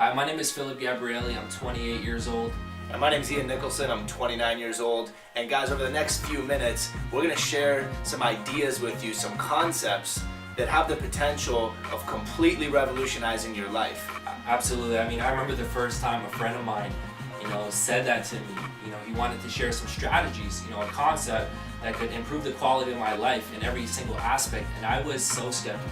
Hi, my name is Philip Gabrielli. I'm 28 years old. And my name is Ian Nicholson. I'm 29 years old. And guys, over the next few minutes, we're going to share some ideas with you, some concepts that have the potential of completely revolutionizing your life. Absolutely. I mean, I remember the first time a friend of mine, said that to me. He wanted to share some strategies, a concept that could improve the quality of my life in every single aspect. And I was so skeptical.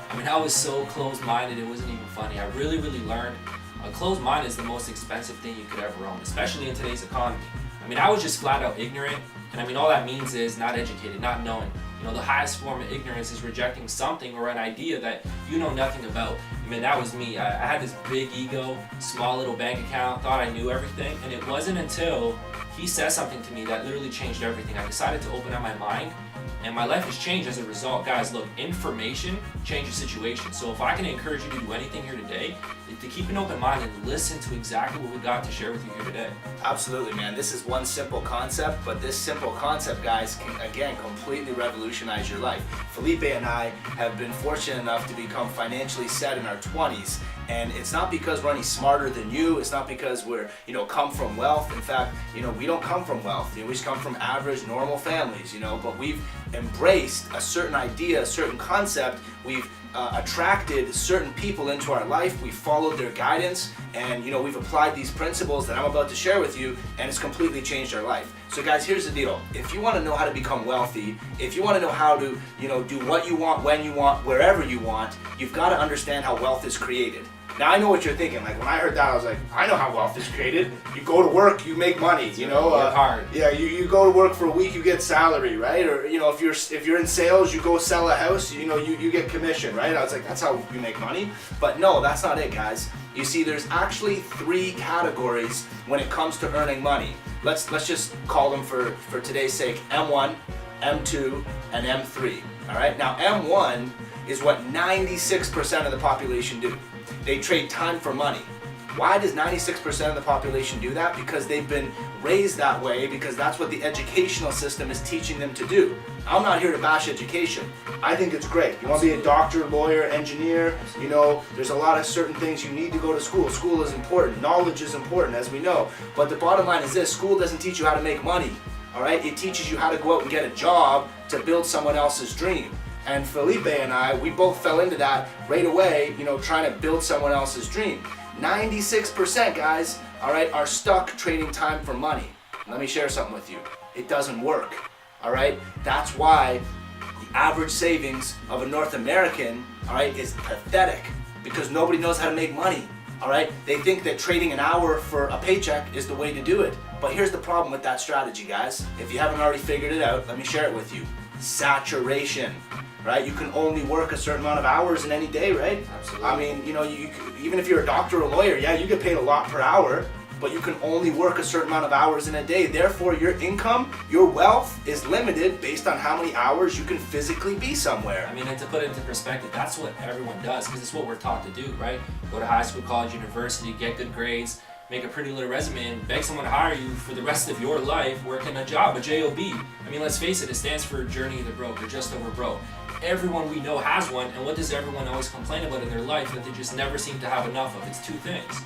I mean, I was so closed-minded, it wasn't even funny. I really learned a closed mind is the most expensive thing you could ever own, especially in today's economy. I mean, I was just flat out ignorant, and I mean, all that means is not educated, not knowing. The highest form of ignorance is rejecting something or an idea that you know nothing about. I mean, that was me. I had this big ego, small little bank account, thought I knew everything, and it wasn't until he said something to me that literally changed everything. I decided to open up my mind, and my life has changed as a result. Guys, look, information changes situations. So if I can encourage you to do anything here today, to keep an open mind and listen to exactly what we got to share with you here today. Absolutely, man. This is one simple concept, but this simple concept, guys, can again completely revolutionize your life. Felipe and I have been fortunate enough to become financially set in our 20s, and it's not because we're any smarter than you. It's not because we're, come from wealth. In fact, we don't come from wealth. We just come from average, normal families, but we've embraced a certain idea, a certain concept. We've attracted certain people into our life. We've followed their guidance, and we've applied these principles that I'm about to share with you, and it's completely changed our life. So guys, here's the deal. If you want to know how to become wealthy, if you want to know how to do what you want, when you want, wherever you want, you've got to understand how wealth is created. Now I know what you're thinking. Like when I heard that, I was like, I know how wealth is created. You go to work, you make money. Work hard. Yeah, you go to work for a week, you get salary, right? Or if you're in sales, you go sell a house, you get commission, right? I was like, that's how you make money. But no, that's not it, guys. You see, there's actually 3 categories when it comes to earning money. Let's just call them for today's sake M1, M2, and M3. All right. Now M1 is what 96% of the population do. They trade time for money. Why does 96% of the population do that? Because they've been raised that way, because that's what the educational system is teaching them to do. I'm not here to bash education. I think it's great. You want to be a doctor, lawyer, engineer, there's a lot of certain things you need to go to school. School is important. Knowledge is important, as we know. But the bottom line is this: school doesn't teach you how to make money. All right? It teaches you how to go out and get a job to build someone else's dream. And Felipe and I, we both fell into that right away, trying to build someone else's dream. 96%, guys, all right, are stuck trading time for money. Let me share something with you. It doesn't work, all right? That's why the average savings of a North American, all right, is pathetic, because nobody knows how to make money, all right? They think that trading an hour for a paycheck is the way to do it. But here's the problem with that strategy, guys. If you haven't already figured it out, let me share it with you. Saturation. Right? You can only work a certain amount of hours in any day, right? Absolutely. I mean, you even if you're a doctor or a lawyer, yeah, you get paid a lot per hour, but you can only work a certain amount of hours in a day. Therefore, your income, your wealth is limited based on how many hours you can physically be somewhere. I mean, and to put it into perspective, that's what everyone does, because it's what we're taught to do, right? Go to high school, college, university, get good grades, make a pretty little resume, and beg someone to hire you for the rest of your life working a job, a job. I mean, let's face it stands for Journey of the Broke, or just over broke. Everyone we know has one, and what does everyone always complain about in their life that they just never seem to have enough of? It's 2 things.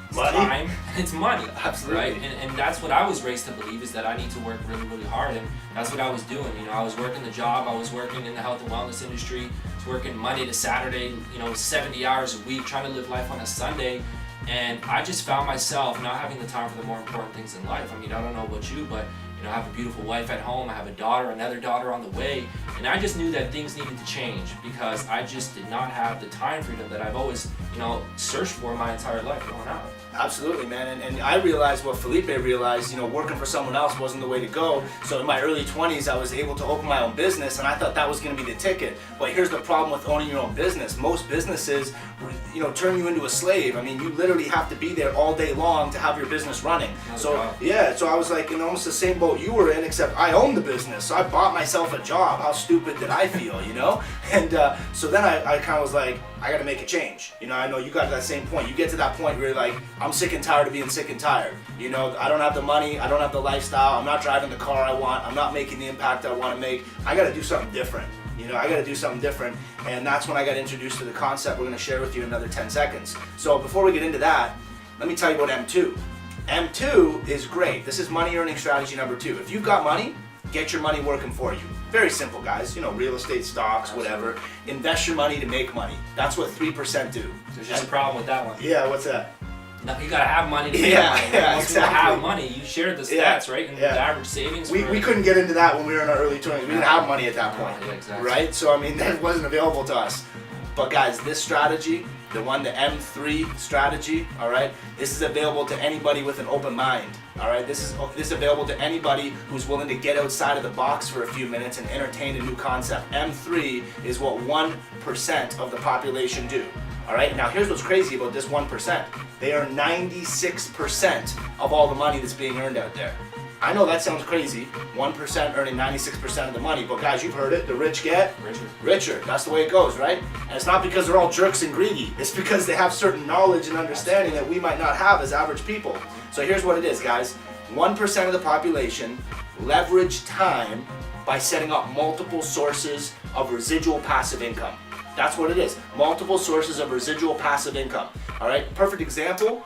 It's money. Time, and it's money. Absolutely. Right? And that's what I was raised to believe, is that I need to work really hard, and that's what I was doing. I was working the job, I was working in the health and wellness industry, I was working Monday to Saturday, 70 hours a week, trying to live life on a Sunday, and I just found myself not having the time for the more important things in life. I mean, I don't know about you, but I have a beautiful wife at home, I have a daughter, another daughter on the way, and I just knew that things needed to change, because I just did not have the time freedom that I've always, searched for my entire life growing up. Absolutely, man. And I realized what Felipe realized, working for someone else wasn't the way to go. So in my early 20s, I was able to open my own business, and I thought that was going to be the ticket. But here's the problem with owning your own business. Most businesses, turn you into a slave. I mean, you literally have to be there all day long to have your business running. So I was like in almost the same boat you were in, except I owned the business. So I bought myself a job. How stupid did I feel, And so then I kind of was like, I got to make a change. I know you got to that same point. You get to that point where you're like, I'm sick and tired of being sick and tired. I don't have the money. I don't have the lifestyle. I'm not driving the car I want. I'm not making the impact I want to make. I got to do something different. You know, I got to do something different. And that's when I got introduced to the concept we're going to share with you in another 10 seconds. So before we get into that, let me tell you about M2. M2 is great. This is money earning strategy number 2. If you've got money, get your money working for you. Very simple, guys. You know, real estate, stocks, whatever. Invest your money to make money. That's what 3% do. There's just a problem with that one. Yeah, what's that? No, you gotta have money to make money. Yeah, Once exactly. you have money, you shared the stats, right? And the average savings. We couldn't get into that when we were in our early 20s. We didn't have money at that point, yeah, exactly. right? So I mean, that wasn't available to us. But guys, this strategy, the M3 strategy, all right, this is available to anybody with an open mind. All right, this is available to anybody who's willing to get outside of the box for a few minutes and entertain a new concept. M3 is what 1% of the population do. All right, now here's what's crazy about this 1%. They earn 96% of all the money that's being earned out there. I know that sounds crazy, 1% earning 96% of the money, but guys, you've heard it, the rich get richer. That's the way it goes, right? And it's not because they're all jerks and greedy. It's because they have certain knowledge and understanding that we might not have as average people. So here's what it is, guys. 1% of the population leverage time by setting up multiple sources of residual passive income. That's what it is. Multiple sources of residual passive income. All right, perfect example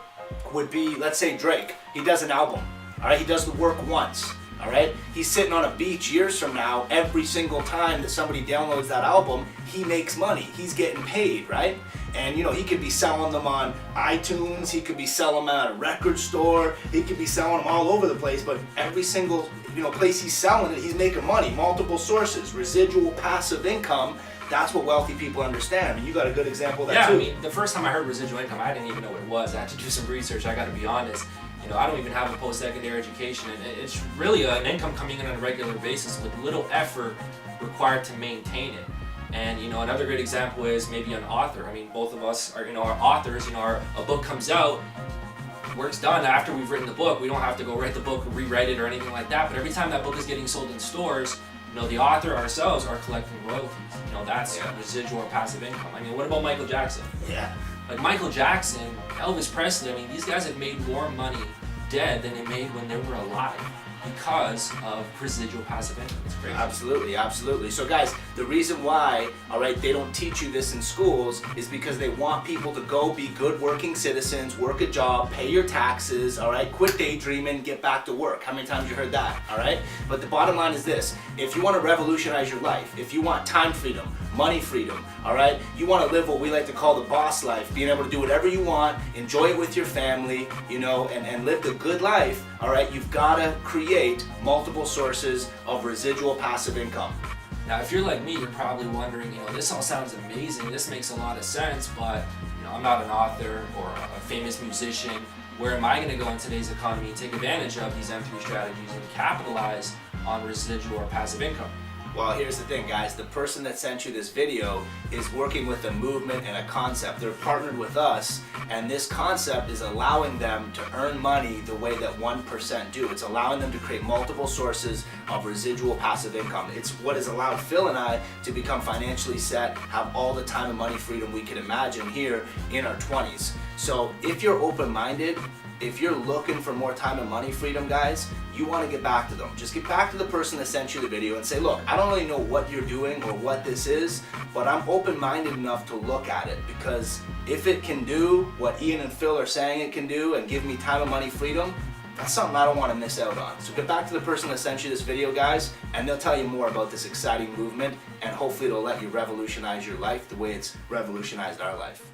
would be, let's say Drake. He does an album. All right, he does the work once. All right, he's sitting on a beach years from now. Every single time that somebody downloads that album, he makes money. He's getting paid, right? And you know, he could be selling them on iTunes. He could be selling them at a record store. He could be selling them all over the place. But every single place he's selling it, he's making money. Multiple sources, residual passive income. That's what wealthy people understand. I mean, you got a good example of that too. Yeah, I mean, the first time I heard residual income, I didn't even know what it was. I had to do some research. I got to be honest. You know, I don't even have a post-secondary education, and it's really an income coming in on a regular basis with little effort required to maintain it. And you know, another great example is maybe an author. I mean, both of us are authors. A book comes out, work's done after we've written the book. We don't have to go write the book or rewrite it or anything like that. But every time that book is getting sold in stores, the author ourselves are collecting royalties. That's residual or passive income. I mean, what about Michael Jackson? Yeah. Like Michael Jackson, Elvis Presley, I mean, these guys have made more money dead than they made when they were alive because of residual passive income. It's crazy. Absolutely, absolutely. So guys, the reason why, all right, they don't teach you this in schools is because they want people to go be good working citizens, work a job, pay your taxes, all right, quit daydreaming, get back to work. How many times you heard that, all right? But the bottom line is this: if you want to revolutionize your life, if you want time freedom, money freedom, all right, you want to live what we like to call the boss life, being able to do whatever you want, enjoy it with your family, and live the good life, all right, you've got to create multiple sources of residual passive income. Now, if you're like me, you're probably wondering, this all sounds amazing, this makes a lot of sense, but I'm not an author or a famous musician. Where am I going to go in today's economy and take advantage of these M3 strategies and capitalize on residual or passive income? Well, here's the thing, guys. The person that sent you this video is working with a movement and a concept. They're partnered with us, and this concept is allowing them to earn money the way that 1% do. It's allowing them to create multiple sources of residual passive income. It's what has allowed Phil and I to become financially set, have all the time and money freedom we could imagine here in our 20s. So if you're open-minded, if you're looking for more time and money freedom, guys, you want to get back to them. Just get back to the person that sent you the video and say, look, I don't really know what you're doing or what this is, but I'm open-minded enough to look at it, because if it can do what Ian and Phil are saying it can do and give me time and money freedom, that's something I don't want to miss out on. So get back to the person that sent you this video, guys, and they'll tell you more about this exciting movement, and hopefully it'll let you revolutionize your life the way it's revolutionized our life.